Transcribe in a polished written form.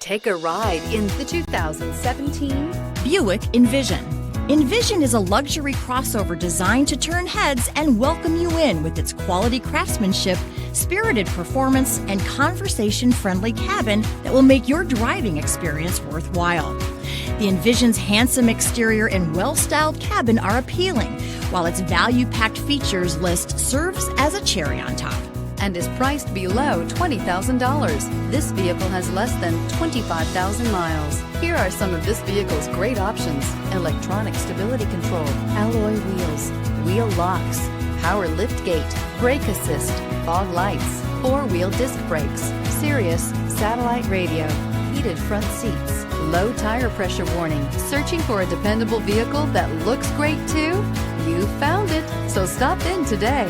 Take a ride in the 2017 Buick Envision. Envision is a luxury crossover designed to turn heads and welcome you in with its quality craftsmanship, spirited performance, and conversation-friendly cabin that will make your driving experience worthwhile. The Envision's handsome exterior and well-styled cabin are appealing, while its value-packed features list serves as a cherry on top. and is priced below $20,000. This vehicle has less than 25,000 miles. Here are some of this vehicle's great options: electronic stability control, alloy wheels, wheel locks, power lift gate, brake assist, fog lights, four-wheel disc brakes, Sirius satellite radio, heated front seats, low tire pressure warning. Searching for a dependable vehicle that looks great too? You found it, so stop in today.